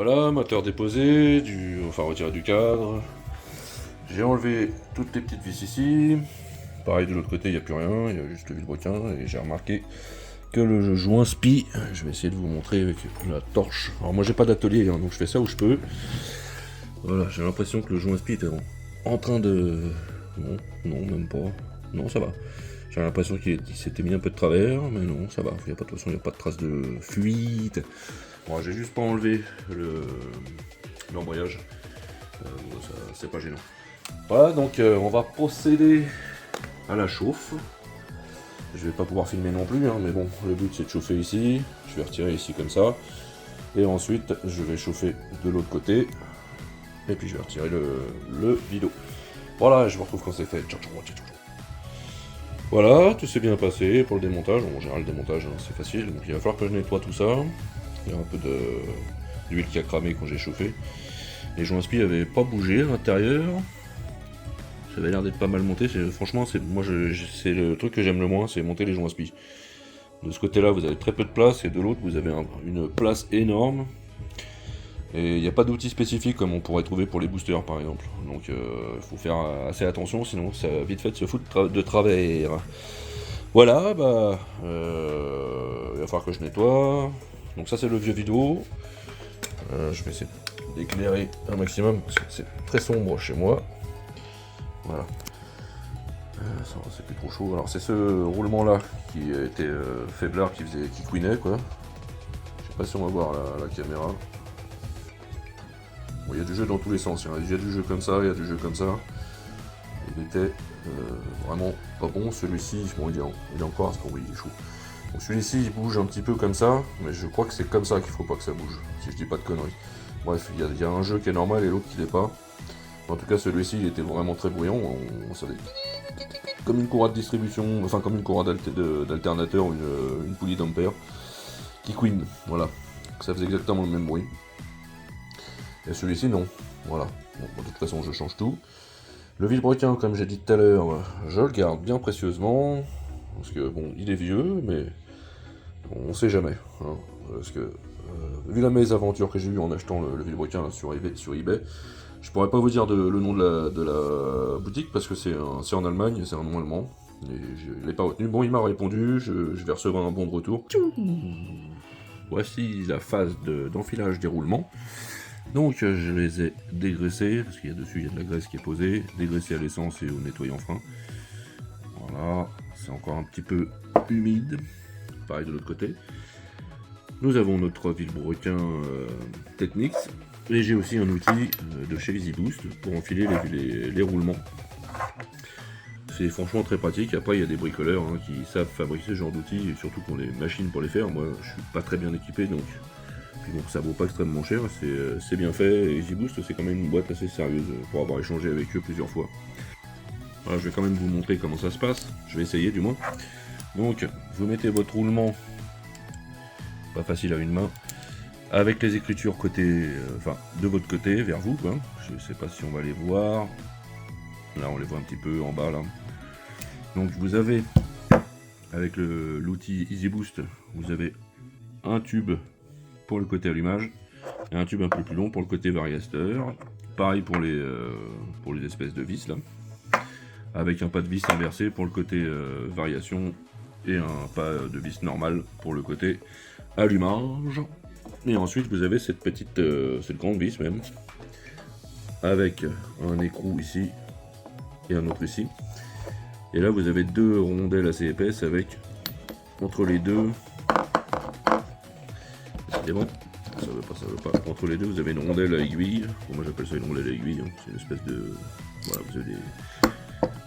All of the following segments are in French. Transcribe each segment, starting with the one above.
Voilà, moteur déposé, enfin retiré du cadre. J'ai enlevé toutes les petites vis ici. Pareil de l'autre côté, il n'y a plus rien, il y a juste le vilebrequin. Et j'ai remarqué que le joint spi, je vais essayer de vous montrer avec la torche. Alors moi j'ai pas d'atelier, hein, donc je fais ça où je peux. Voilà, j'ai l'impression que le joint spi était en train de... Non, non, même pas. Non, ça va. J'ai l'impression qu'il s'était mis un peu de travers, mais non, ça va. De toute façon, il n'y a pas de trace de fuite. Bon, j'ai juste pas enlevé l'embrayage. Bon, c'est pas gênant. Voilà, donc on va procéder à la chauffe. Je vais pas pouvoir filmer non plus, hein, mais bon, le but c'est de chauffer ici. Je vais retirer ici comme ça. Et ensuite, je vais chauffer de l'autre côté. Et puis je vais retirer le vilo. Voilà, je vous retrouve quand c'est fait. Ciao, ciao, ciao, ciao. Voilà, tout s'est bien passé pour le démontage. Bon, en général, le démontage, hein, c'est facile. Donc il va falloir que je nettoie tout ça. Il y a un peu d'huile qui a cramé quand j'ai chauffé. Les joints spi n'avaient pas bougé à l'intérieur. Ça avait l'air d'être pas mal monté. Franchement, c'est le truc que j'aime le moins, c'est monter les joints spi. De ce côté-là, vous avez très peu de place, et de l'autre, vous avez une place énorme. Et il n'y a pas d'outil spécifique comme on pourrait trouver pour les boosters, par exemple. Donc, il faut faire assez attention, sinon ça va vite fait de se foutre de travers. Voilà, bah, il va falloir que je nettoie. Donc ça, c'est le vieux vidéo. Je vais essayer d'éclairer un maximum parce que c'est très sombre chez moi. Voilà. Ça, c'est plus trop chaud. Alors c'est ce roulement là qui était faiblard, qui couinait quoi. Je sais pas si on va voir la caméra. Bon, il y a du jeu dans tous les sens. Il y a du jeu comme ça, il y a du jeu comme ça. Il était vraiment pas bon. Celui-ci, bon, il est encore à ce il est chaud. Donc celui-ci il bouge un petit peu comme ça, mais je crois que c'est comme ça qu'il faut pas que ça bouge, si je dis pas de conneries. Bref, il y a un jeu qui est normal et l'autre qui l'est pas. En tout cas celui-ci il était vraiment très bruyant, on savait. Comme une courroie de distribution, enfin comme une courroie d'alternateur ou une poulie d'ampère qui queen, voilà. Donc ça faisait exactement le même bruit. Et celui-ci non, voilà. Bon, de toute façon je change tout. Le vilebrequin, comme j'ai dit tout à l'heure, je le garde bien précieusement. Parce que bon, il est vieux, mais on sait jamais. Hein, parce que, vu la mésaventures que j'ai eu en achetant le vilebrequin là, sur eBay, je pourrais pas vous dire le nom de la boutique parce que c'est en Allemagne, c'est un nom allemand. Et je l'ai pas retenu. Bon, il m'a répondu, je vais recevoir un bon de retour. Voici la phase d'enfilage déroulement. Donc je les ai dégraissés, parce qu'il y a dessus il y a de la graisse qui est posée, dégraissés à l'essence et au nettoyant frein. Voilà, c'est encore un petit peu humide. Pareil de l'autre côté. Nous avons notre vilebrequin Technics, et j'ai aussi un outil de chez EasyBoost pour enfiler les roulements. C'est franchement très pratique. Après, il y a des bricoleurs qui savent fabriquer ce genre d'outils, et surtout qui ont les machines pour les faire. Moi, je suis pas très bien équipé, donc puis bon, ça vaut pas extrêmement cher, c'est bien fait. Et EasyBoost, c'est quand même une boîte assez sérieuse pour avoir échangé avec eux plusieurs fois. Voilà, je vais quand même vous montrer comment ça se passe. Je vais essayer du moins. Donc, vous mettez votre roulement, pas facile à une main, avec les écritures côté, enfin de votre côté, vers vous, quoi. Je sais pas si on va les voir. Là, on les voit un petit peu en bas, là. Donc, vous avez, avec l'outil EasyBoost, vous avez un tube pour le côté allumage et un tube un peu plus long pour le côté variateur. Pareil pour les espèces de vis, là. Avec un pas de vis inversé pour le côté variation et un pas de vis normal pour le côté allumage. Et ensuite vous avez cette grande vis même, avec un écrou ici et un autre ici. Et là vous avez deux rondelles assez épaisses avec, entre les deux, c'est bon, ça veut pas, entre les deux vous avez une rondelle à aiguille. Bon, moi j'appelle ça une rondelle à aiguille, hein. C'est une espèce de, voilà, vous avez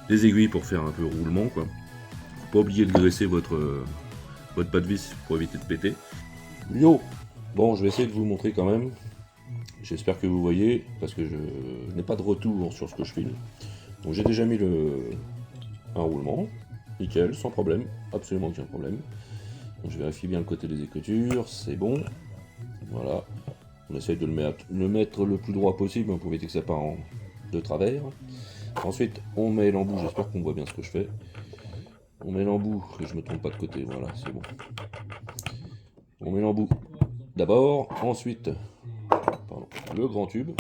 des aiguilles pour faire un peu roulement, quoi. Faut pas oublier de graisser votre pas de vis pour éviter de péter. Yo. Bon, je vais essayer de vous montrer quand même. J'espère que vous voyez, parce que je n'ai pas de retour sur ce que je filme. Donc j'ai déjà mis un roulement, nickel, sans problème, absolument aucun problème. Donc je vérifie bien le côté des écritures, c'est bon. Voilà. On essaye de le mettre le plus droit possible pour éviter que ça parte de travers. Ensuite, on met l'embout, j'espère qu'on voit bien ce que je fais. On met l'embout, que je me trompe pas de côté, voilà, c'est bon. On met l'embout d'abord, ensuite, le grand tube,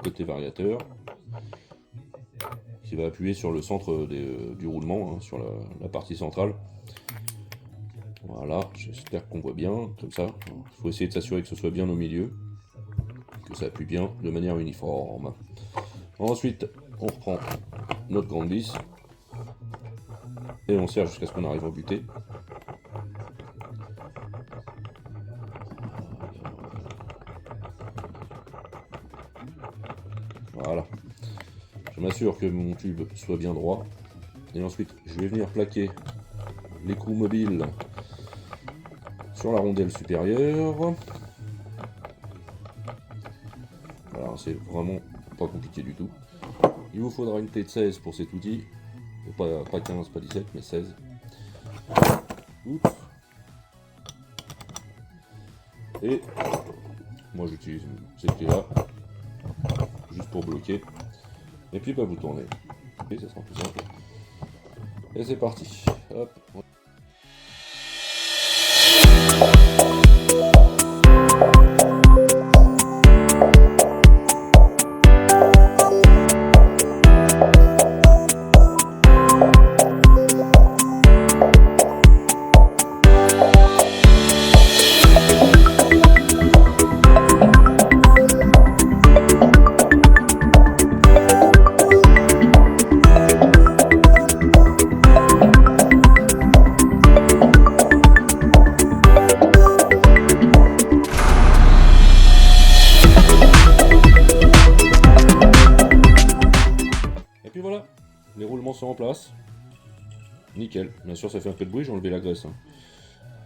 côté variateur, qui va appuyer sur le centre du roulement, hein, sur la partie centrale. Voilà, j'espère qu'on voit bien, comme ça. Il faut essayer de s'assurer que ce soit bien au milieu, que ça appuie bien de manière uniforme. Ensuite, on reprend notre grande vis, et on serre jusqu'à ce qu'on arrive au buté. Voilà. Je m'assure que mon tube soit bien droit. Et ensuite, je vais venir plaquer l'écrou mobile sur la rondelle supérieure. Voilà, c'est vraiment pas compliqué du tout. Il vous faudra une clé de 16 pour cet outil. Pas 15, pas 17, mais 16. Oups. Et moi j'utilise cette clé là, juste pour bloquer. Et puis bah, vous tournez. Et ça sera plus simple. Et c'est parti. Hop. Voilà, les roulements sont en place. Nickel. Bien sûr, ça fait un peu de bruit, j'ai enlevé la graisse. Hein.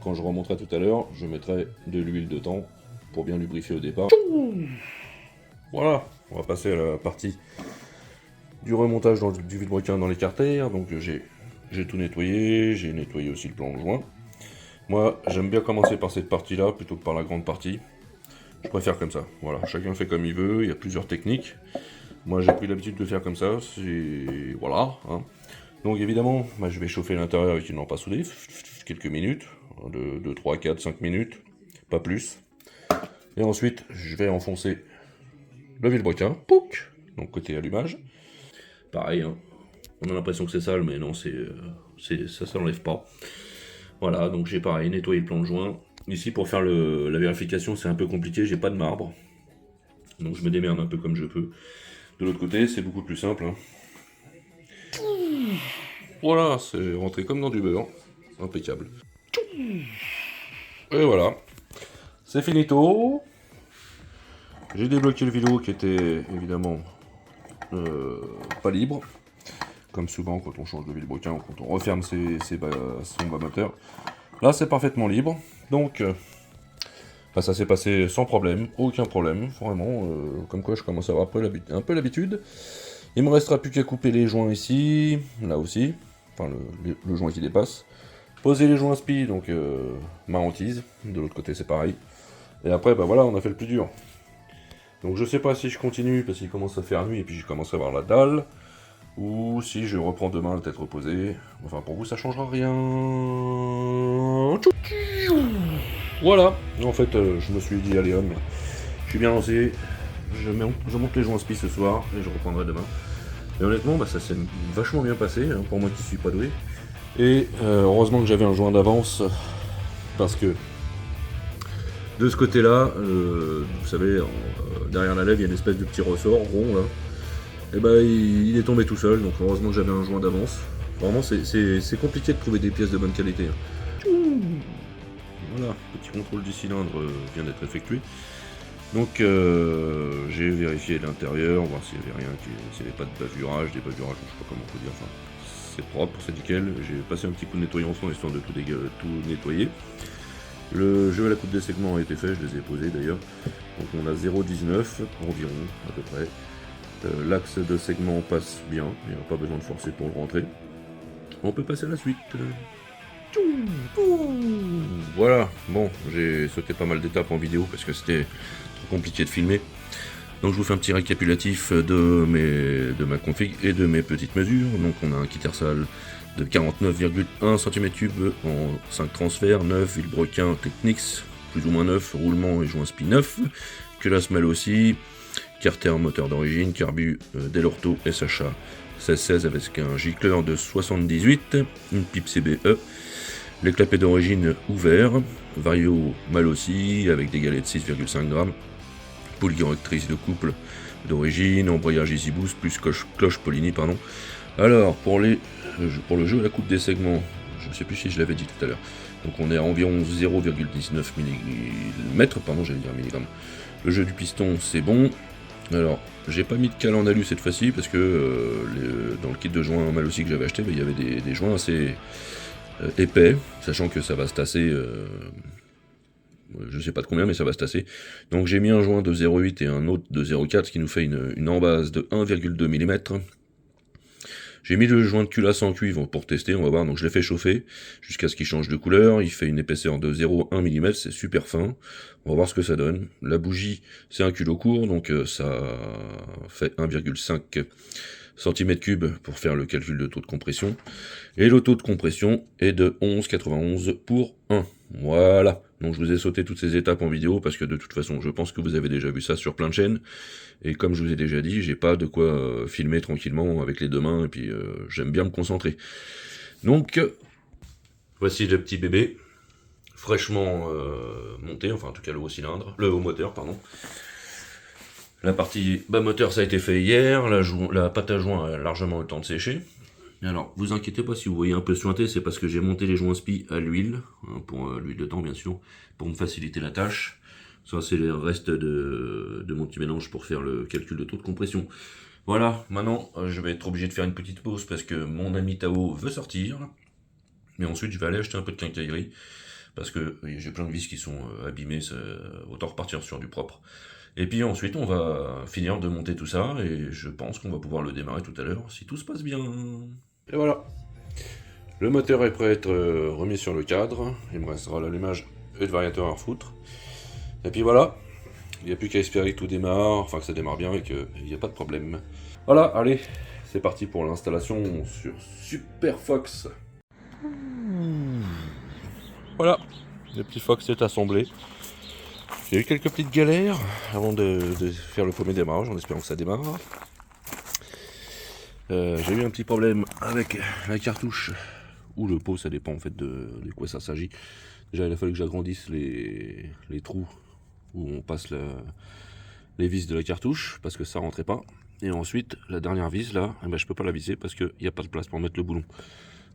Quand je remonterai tout à l'heure, je mettrai de l'huile dedans pour bien lubrifier au départ. Voilà, on va passer à la partie du remontage du vilebrequin dans les carters. Donc j'ai tout nettoyé, j'ai nettoyé aussi le plan de joint. Moi, j'aime bien commencer par cette partie-là plutôt que par la grande partie. Je préfère comme ça. Voilà, chacun fait comme il veut, il y a plusieurs techniques. Moi j'ai pris l'habitude de faire comme ça, voilà. Hein. Donc évidemment, bah, je vais chauffer l'intérieur avec une lampe à souder, quelques minutes, de 3, 4, 5 minutes, pas plus. Et ensuite, je vais enfoncer le vilebrequin, pouc, donc côté allumage. Pareil, hein. On a l'impression que c'est sale, mais non, ça s'enlève pas. Voilà, donc j'ai pareil, nettoyé le plan de joint. Ici, pour faire la vérification, c'est un peu compliqué, j'ai pas de marbre. Donc je me démerde un peu comme je peux. De l'autre côté, c'est beaucoup plus simple. Hein. Voilà, c'est rentré comme dans du beurre. Impeccable. Et voilà. C'est finito. J'ai débloqué le vélo qui était évidemment pas libre. Comme souvent quand on change de vilebrequin ou quand on referme son bas moteur. Là, c'est parfaitement libre. Donc, ça s'est passé sans problème, aucun problème, vraiment, comme quoi je commence à avoir un peu l'habitude. Il me restera plus qu'à couper les joints ici, là aussi, enfin le joint qui dépasse. Poser les joints spi, donc ma hantise, de l'autre côté c'est pareil. Et après, bah voilà, on a fait le plus dur. Donc je sais pas si je continue parce qu'il commence à faire nuit et puis je commence à avoir la dalle, ou si je reprends demain la tête reposée. Enfin pour vous ça changera rien. Voilà, en fait, je me suis dit, allez, homme, je suis bien lancé, je monte les joints spi ce soir, et je reprendrai demain. Et honnêtement, bah, ça s'est vachement bien passé, hein, pour moi qui suis pas doué. Et heureusement que j'avais un joint d'avance, parce que de ce côté-là, vous savez, derrière la lèvre, il y a une espèce de petit ressort rond, là. Et bah, il est tombé tout seul, donc heureusement que j'avais un joint d'avance. Vraiment, c'est compliqué de trouver des pièces de bonne qualité. Hein. Voilà, petit contrôle du cylindre vient d'être effectué. Donc j'ai vérifié l'intérieur, voir s'il n'y avait rien, s'il n'y avait pas de bavurage, des bavurages, je sais pas comment on peut dire, enfin c'est propre, c'est nickel. J'ai passé un petit coup de nettoyant son histoire de tout nettoyer. Le jeu à la coupe des segments a été fait, je les ai posés d'ailleurs. Donc on a 0,19 environ à peu près. L'axe de segment passe bien, il n'y a pas besoin de forcer pour le rentrer. On peut passer à la suite. Voilà, bon, j'ai sauté pas mal d'étapes en vidéo parce que c'était trop compliqué de filmer. Donc je vous fais un petit récapitulatif de ma config et de mes petites mesures. Donc on a un Kittersal de 49,1 cm3 en 5 transferts, 9 vilebrequin Technics, plus ou moins 9, roulement et joint spi 9, culasse Malossi, carter moteur d'origine, carbu Delorto SHA 1616 avec un gicleur de 78, une pipe CBE, les clapets d'origine ouverts, vario Malossi avec des galets de 6,5 grammes, poule directrice de couple d'origine, embrayage Easy Boost plus cloche Polini, pardon. Alors pour le jeu à la coupe des segments, je ne sais plus si je l'avais dit tout à l'heure, donc on est à environ 0,19 mm, pardon, j'allais dire milligrammes. Le jeu du piston c'est bon. Alors j'ai pas mis de cale en alu cette fois-ci parce que dans le kit de joints Malossi que j'avais acheté, il y avait des joints assez épais, sachant que ça va se tasser, je sais pas de combien mais ça va se tasser. Donc j'ai mis un joint de 0,8 et un autre de 0,4, ce qui nous fait une embase de 1,2 mm. J'ai mis le joint de culasse en cuivre pour tester, on va voir, donc je l'ai fait chauffer jusqu'à ce qu'il change de couleur, il fait une épaisseur de 0,1 mm, c'est super fin, on va voir ce que ça donne. La bougie, c'est un culot court, donc ça fait 1,5 cm3 pour faire le calcul de taux de compression, et le taux de compression est de 11,91 pour 1. Voilà, donc je vous ai sauté toutes ces étapes en vidéo parce que de toute façon je pense que vous avez déjà vu ça sur plein de chaînes, et comme je vous ai déjà dit, j'ai pas de quoi filmer tranquillement avec les deux mains, et puis j'aime bien me concentrer. Donc voici le petit bébé, fraîchement monté, enfin en tout cas le haut moteur, pardon. La partie bas moteur ça a été fait hier, la pâte à joint a largement eu le temps de sécher. Alors, vous inquiétez pas si vous voyez un peu suinté, c'est parce que j'ai monté les joints spi à l'huile, hein, pour l'huile de temps bien sûr, pour me faciliter la tâche. Ça c'est le reste de mon petit mélange pour faire le calcul de taux de compression. Voilà, maintenant je vais être obligé de faire une petite pause parce que mon ami Tao veut sortir. Mais ensuite je vais aller acheter un peu de quincaillerie, parce que j'ai plein de vis qui sont abîmées, autant repartir sur du propre. Et puis ensuite on va finir de monter tout ça, et je pense qu'on va pouvoir le démarrer tout à l'heure, si tout se passe bien. Et voilà, le moteur est prêt à être remis sur le cadre, il me restera l'allumage et le variateur à refoutre. Et puis voilà, il n'y a plus qu'à espérer que tout démarre, enfin que ça démarre bien et qu'il n'y a pas de problème. Voilà, allez, c'est parti pour l'installation sur Super Fox. Voilà, le petit Fox est assemblé. J'ai eu quelques petites galères avant de faire le premier démarrage, en espérant que ça démarre. J'ai eu un petit problème avec la cartouche ou le pot, ça dépend en fait de quoi ça s'agit. Déjà il a fallu que j'agrandisse les trous où on passe les vis de la cartouche parce que ça rentrait pas. Et ensuite la dernière vis là, eh ben, je peux pas la visser parce qu'il n'y a pas de place pour mettre le boulon.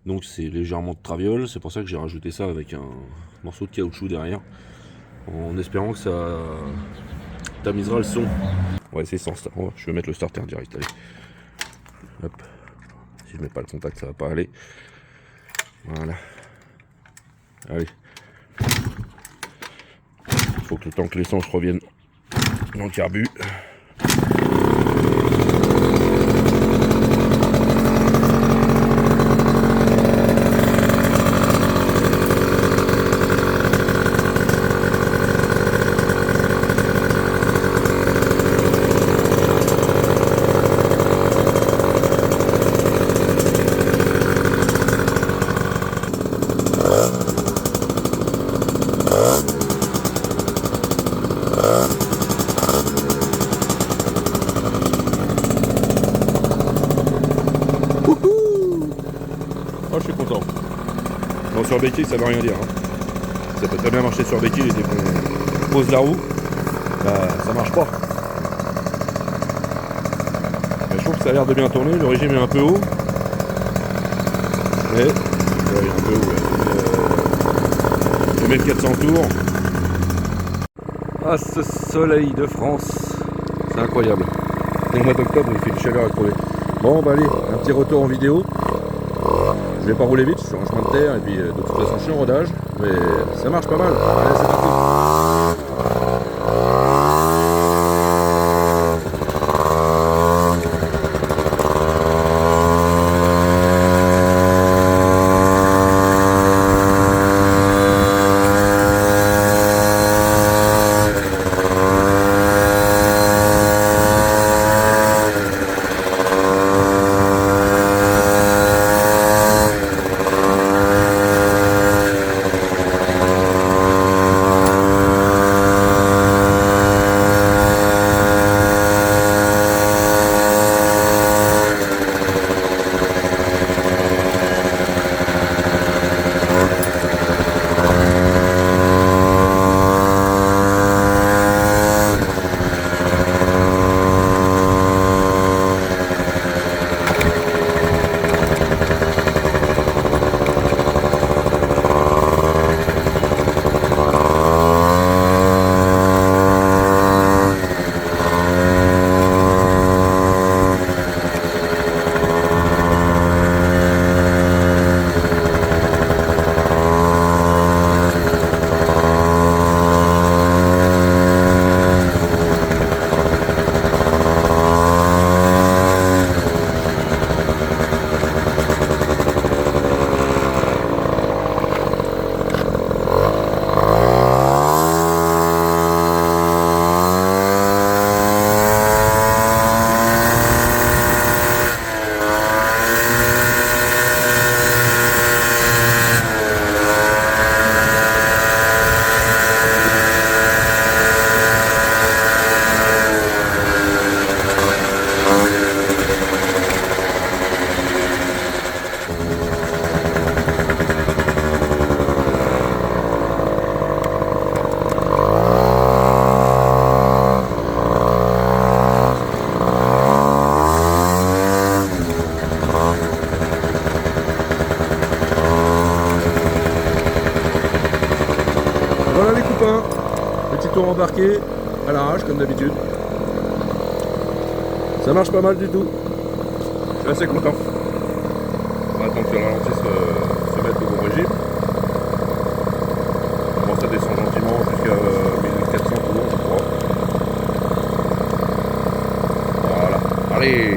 Donc c'est légèrement de traviole, c'est pour ça que j'ai rajouté ça avec un morceau de caoutchouc derrière, en espérant que ça tamisera le son. On va essayer sans ça. Je vais mettre le starter direct, allez. Hop. Si je mets pas le contact, ça va pas aller. Voilà. Allez. Il faut que le temps que l'essence revienne dans le carbu. Oh, je suis content. Bon, sur béquille, ça veut rien dire. Hein. Ça peut très bien marcher sur béquille, et dès qu'on pose la roue, bah, ça marche pas. Mais je trouve que ça a l'air de bien tourner. Le régime est un peu haut. Mais, il est un peu haut. Je vais mettre 400 tours. Ah, ce soleil de France, c'est incroyable. Dès le mois d'octobre, il fait une chaleur à crever. Bon, bah allez, un petit retour en vidéo. Je vais pas rouler vite, je suis en chemin de terre et puis de toute façon je suis en rodage, mais ça marche pas mal. Allez, c'est parti. Voilà les copains, petit tour embarqué à l'arrache comme d'habitude. Ça marche pas mal du tout. Je suis assez content. On va attendre que le ralenti se mette au bon régime. Bon, ça descend gentiment jusqu'à 1400 tours, je crois. Voilà. Allez!